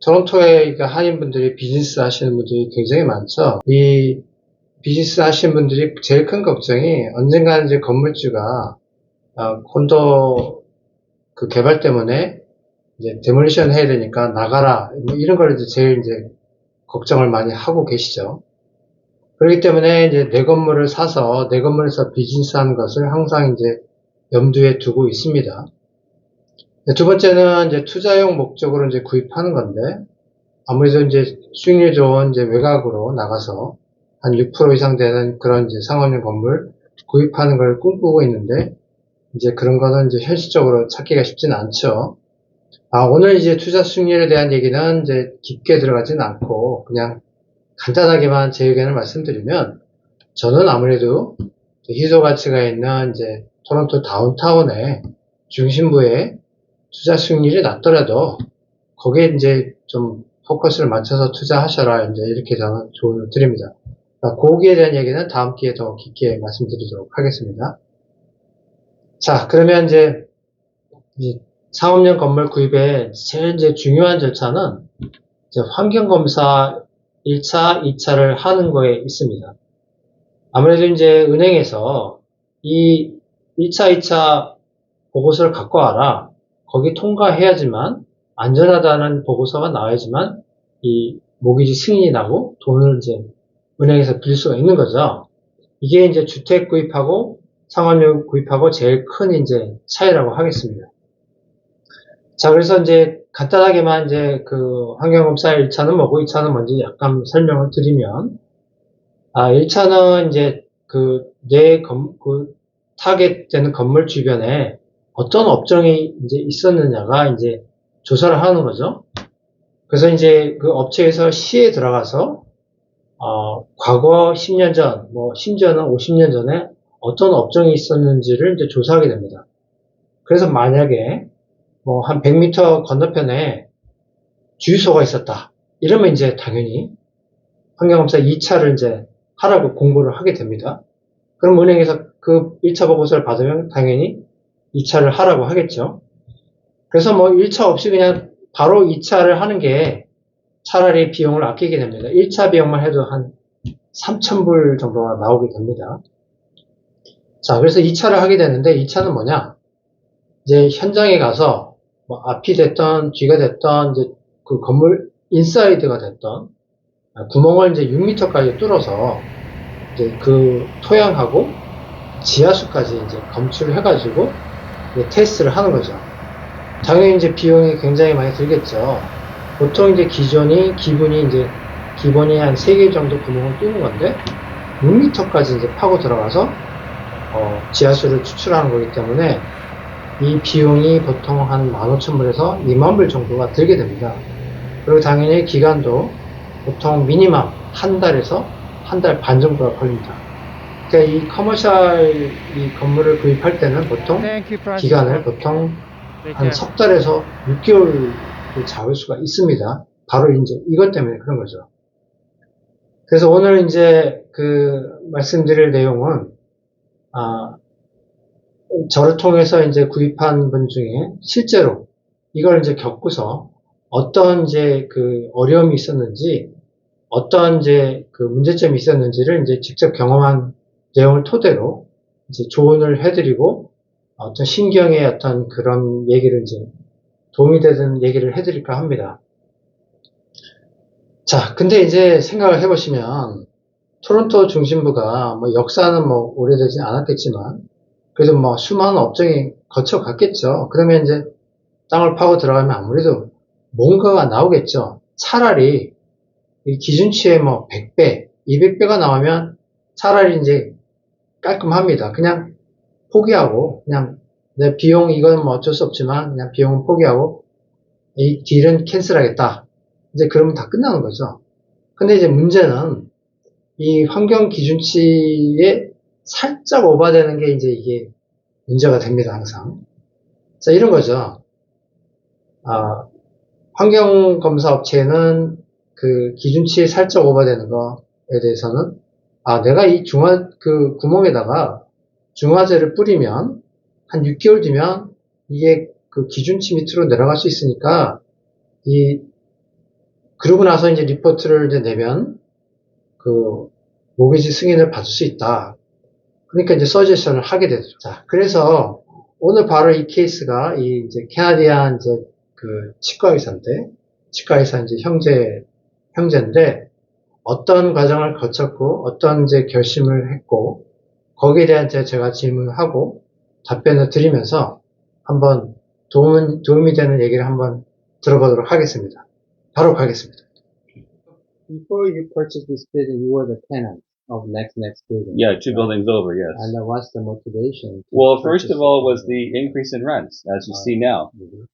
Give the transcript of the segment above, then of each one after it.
토론토에 한인분들이 비즈니스 하시는 분들이 굉장히 많죠. 이 비즈니스 하시는 분들이 제일 큰 걱정이 언젠가는 이제 건물주가 콘도 그 개발 때문에 이제 데몰리션 해야 되니까 나가라 뭐 이런 걸 이제 제일 이제 걱정을 많이 하고 계시죠. 그렇기 때문에 이제 내 건물을 사서 내 건물에서 비즈니스 하는 것을 항상 이제 염두에 두고 있습니다. 두 번째는 이제 투자용 목적으로 이제 구입하는 건데, 아무래도 이제 수익률 좋은 이제 외곽으로 나가서 한 6% 이상 되는 그런 이제 상업용 건물 구입하는 걸 꿈꾸고 있는데, 이제 그런 거는 이제 현실적으로 찾기가 쉽지는 않죠. 오늘 이제 투자 수익률에 대한 얘기는 이제 깊게 들어가진 않고, 그냥 간단하게만 제 의견을 말씀드리면, 저는 아무래도 희소 가치가 있는 이제 토론토 다운타운의 중심부에 투자 수익률이 낮더라도 거기에 이제 좀 포커스를 맞춰서 투자하셔라 이제 이렇게 저는 조언을 드립니다. 거기에 대한 얘기는 다음 기회에 더 깊게 말씀드리도록 하겠습니다. 자, 그러면 이제 상업용 건물 구입의 제일 이제 중요한 절차는 이제 환경검사 1차, 2차를 하는 거에 있습니다. 아무래도 이제 은행에서 이 1차, 2차 보고서를 갖고 와라. 거기 통과해야지만 안전하다는 보고서가 나와야지만 이 모기지 승인이 나고 돈을 이제 은행에서 빌릴 수가 있는 거죠. 이게 이제 주택 구입하고 상업용 구입하고 제일 큰 이제 차이라고 하겠습니다. 자, 그래서 이제 간단하게만 이제 그 환경검사 1차는 뭐고 2차는 먼저 약간 설명을 드리면, 1차는 이제 타겟되는 건물 주변에 어떤 업종이 이제 있었느냐가 이제 조사를 하는 거죠. 그래서 이제 그 업체에서 시에 들어가서, 과거 10년 전, 뭐, 심지어는 50년 전에 어떤 업종이 있었는지를 이제 조사하게 됩니다. 그래서 만약에 뭐, 한 100m 건너편에 주유소가 있었다. 이러면 이제 당연히 환경검사 2차를 이제 하라고 공고를 하게 됩니다. 그럼 은행에서 그 1차 보고서를 받으면 당연히 2차를 하라고 하겠죠. 그래서 뭐 1차 없이 그냥 바로 2차를 하는 게 차라리 비용을 아끼게 됩니다. 1차 비용만 해도 한 3,000불 정도가 나오게 됩니다. 자, 그래서 2차를 하게 되는데 2차는 뭐냐? 이제 현장에 가서 뭐 앞이 됐던 뒤가 됐던 이제 그 건물 인사이드가 됐던 구멍을 이제 6m까지 뚫어서 이제 그 토양하고 지하수까지 이제 검출을 해가지고 테스트를 하는 거죠. 당연히 이제 비용이 굉장히 많이 들겠죠. 보통 이제 기본이 한 3개 정도 구멍을 뚫는 건데 6m까지 이제 파고 들어가서 지하수를 추출하는 거기 때문에 이 비용이 보통 한 15,000불에서 20,000불 정도가 들게 됩니다. 그리고 당연히 기간도 보통 미니멈 한 달에서 한 달 반 정도가 걸립니다. 그러니까 이 커머셜 이 건물을 구입할 때는 보통 기간을 보통 한 석 달에서 6개월을 잡을 수가 있습니다. 바로 이제 이것 때문에 그런 거죠. 그래서 오늘 이제 말씀드릴 내용은, 저를 통해서 이제 구입한 분 중에 실제로 이걸 이제 겪고서 어떤 이제 어려움이 있었는지, 어떤 이제 문제점이 있었는지를 이제 직접 경험한 내용을 토대로 이제 조언을 해드리고 어떤 신경의 어떤 그런 얘기를 이제 도움이 되는 얘기를 해드릴까 합니다. 자, 근데 이제 생각을 해보시면 토론토 중심부가 뭐 역사는 뭐 오래되지 않았겠지만 그래도 뭐 수많은 업종이 거쳐갔겠죠. 그러면 이제 땅을 파고 들어가면 아무래도 뭔가가 나오겠죠. 차라리 이 기준치의 뭐 100배, 200배가 나오면 차라리 이제 깔끔합니다. 그냥 포기하고 그냥 내 비용 이건 뭐 어쩔 수 없지만 그냥 비용은 포기하고 이 딜은 캔슬하겠다. 이제 그러면 다 끝나는 거죠. 근데 이제 문제는 이 환경 기준치에 살짝 오버되는 게 이제 이게 문제가 됩니다, 항상. 자, 이런 거죠. 환경검사 업체는 기준치에 살짝 오버되는 거에 대해서는, 내가 이 구멍에다가 중화제를 뿌리면 한 6개월 뒤면 이게 기준치 밑으로 내려갈 수 있으니까 이 그러고 나서 이제 리포트를 이제 내면 그 모기지 승인을 받을 수 있다. 그러니까 이제 서제션을 하게 되죠. 자, 그래서 오늘 바로 이 케이스가 이 이제 캐나디안 이제 그 치과의사인데, 치과의사 이제 형제인데, 어떤 과정을 거쳤고, 어떤 이제 결심을 했고, 거기에 대한 제가 질문을 하고, 답변을 드리면서 한번 도움이 되는 얘기를 한번 들어보도록 하겠습니다. 바로 가겠습니다. Before you purchased this building, you were the tenant of next building. Yeah, two buildings over, yes. And what's the motivation? Well, first of all was the increase in rents, as you see now,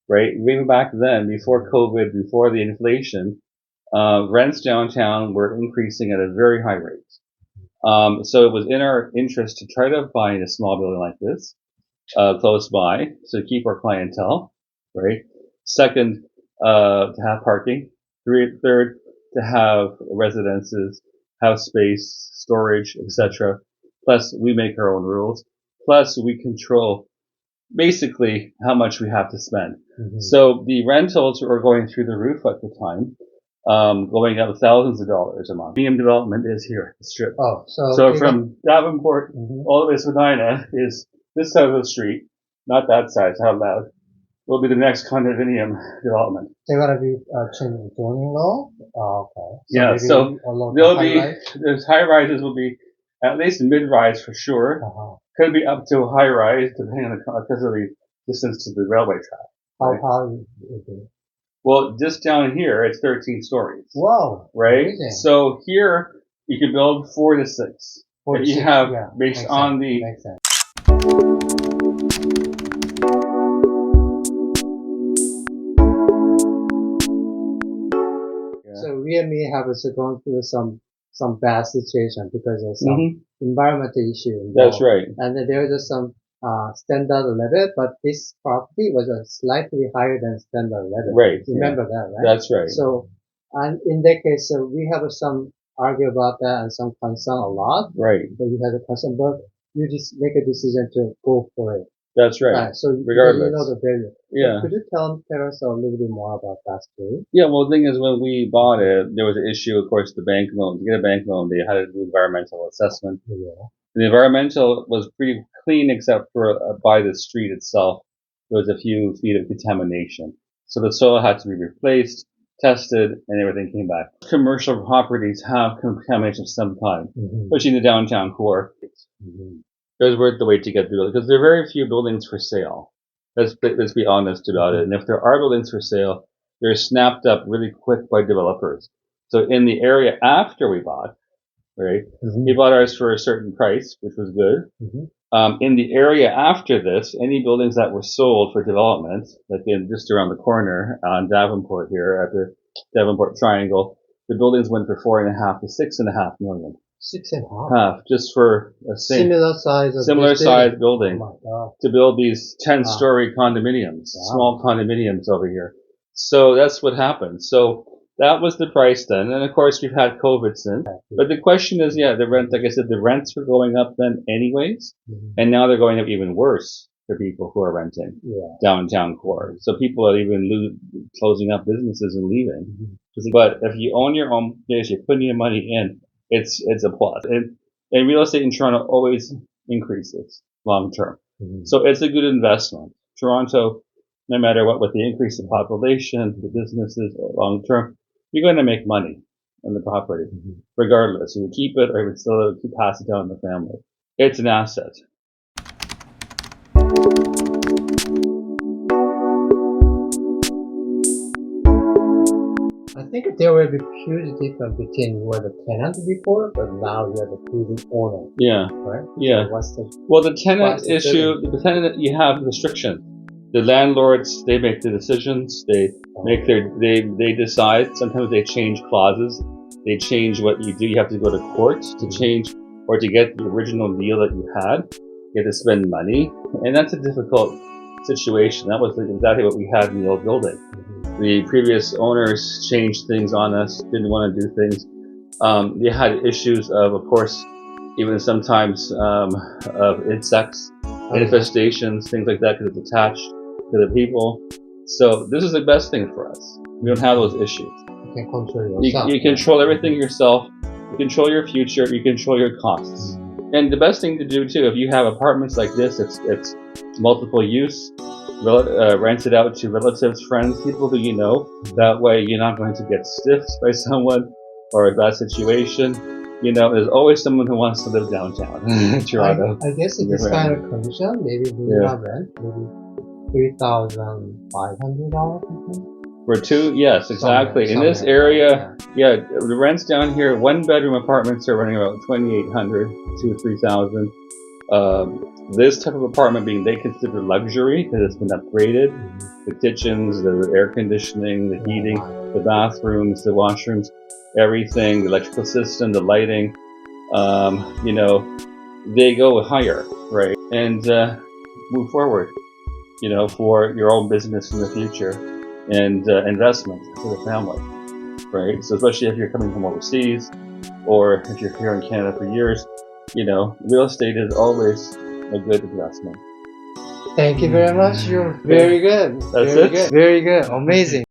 right? Even back then, before COVID, before the inflation, rents downtown were increasing at a very high rate. So it was in our interest to try to find a small building like this, close by, to keep our clientele, right? Second, to have parking. Third, to have residences, house space, storage, etc. Plus, we make our own rules. Plus, we control basically how much we have to spend. Mm-hmm. So the rentals were going through the roof at the time, going up thousands of dollars a month. Medium development is here, the strip. Oh, so from Davenport all the way to Spadina is this side of the street, not that side, it's out loud. Will be the next condominium development. They're going to be changing zoning law? Oh, okay. Yeah, so there'll be, there's high rises will be at least mid-rise for sure. Uh-huh. Could be up to a high rise depending on because of the distance to the railway track. How high is it? Well, just down here, it's 13 stories. Wow. Right? Amazing. So here, you can build 4 to 6. 4 to 6, you have, yeah, based on sense. the... Makes sense. So Realty has gone through some bad situation because of some environmental issue involved. That's right. And there was some standard level, but this property was slightly higher than standard level. Right. Remember that, right? That's right. So, and in that case, we have some argue about that and some concern a lot. Right. So you have a concern, but you just make a decision to go for it. That's right. So regardless. You know the value. Yeah. So could you tell us a little bit more about that story? Yeah, well, the thing is, when we bought it, there was an issue, of course, the bank loan. To get a bank loan, they had to do environmental assessment. Yeah. And the environmental was pretty clean except for by the street itself. There was a few feet of contamination. So the soil had to be replaced, tested, and everything came back. Commercial properties have contamination of some kind, especially in the downtown core. It was worth the wait to get through it because there are very few buildings for sale. Let's be honest about it. And if there are buildings for sale, they're snapped up really quick by developers. So in the area after we bought, right, we bought ours for a certain price, which was good. In the area after this, any buildings that were sold for development, like just around the corner on Davenport here at the Davenport Triangle, the buildings went for 4.5 to 6.5 million. 6.5? Just for a similar size building to build these 10-story condominiums, small condominiums over here. So that's what happened. So that was the price then. And of course, we've had COVID since. But the question is, the rent, like I said, the rents were going up then anyways. And now they're going up even worse for people who are renting downtown core. So people are even closing up businesses and leaving. But if you own your own place, you're putting your money in, it's a plus. And real estate in Toronto always increases long term. So it's a good investment. Toronto, no matter what, with the increase in population, the businesses long term, you're going to make money on the property, regardless. You keep it or you still keep pass it down to the family. It's an asset. I think there will be huge difference between you were the tenant before, but now you are the building owner. Yeah. Right? Yeah. So the tenant issue, the tenant, you have restrictions. The landlords, they make the decisions. They make they decide. Sometimes they change clauses. They change what you do. You have to go to court to change or to get the original deal that you had. You have to spend money. And that's a difficult situation. That was exactly what we had in the old building. The previous owners changed things on us, didn't want to do things. They had issues of course, even sometimes of insects, infestations, things like that, because it's attached to the people. So this is the best thing for us. We don't have those issues. can control You, yourself. you control everything yourself. You control your future. You control your costs. And the best thing to do too, if you have apartments like this, it's multiple use, rented out to relatives, friends, people who you know. That way, you're not going to get stiffed by someone or a bad situation. You know, there's always someone who wants to live downtown Toronto. I guess in this kind of condition, maybe minimum rent, maybe $3,500 something. For two, yes, exactly. In this area, the rents down here, 1-bedroom apartments are running about $2,800 to $3,000. This type of apartment being they consider luxury because it's been upgraded. The kitchens, the air conditioning, the heating, the bathrooms, the washrooms, everything, the electrical system, the lighting, you know, they go higher, right? And move forward, you know, for your own business in the future and investment for the family, right? So especially if you're coming from overseas or if you're here in Canada for years, you know, real estate is always a good investment. Thank you very much. You're very good. That's very it? good. Very good. Amazing.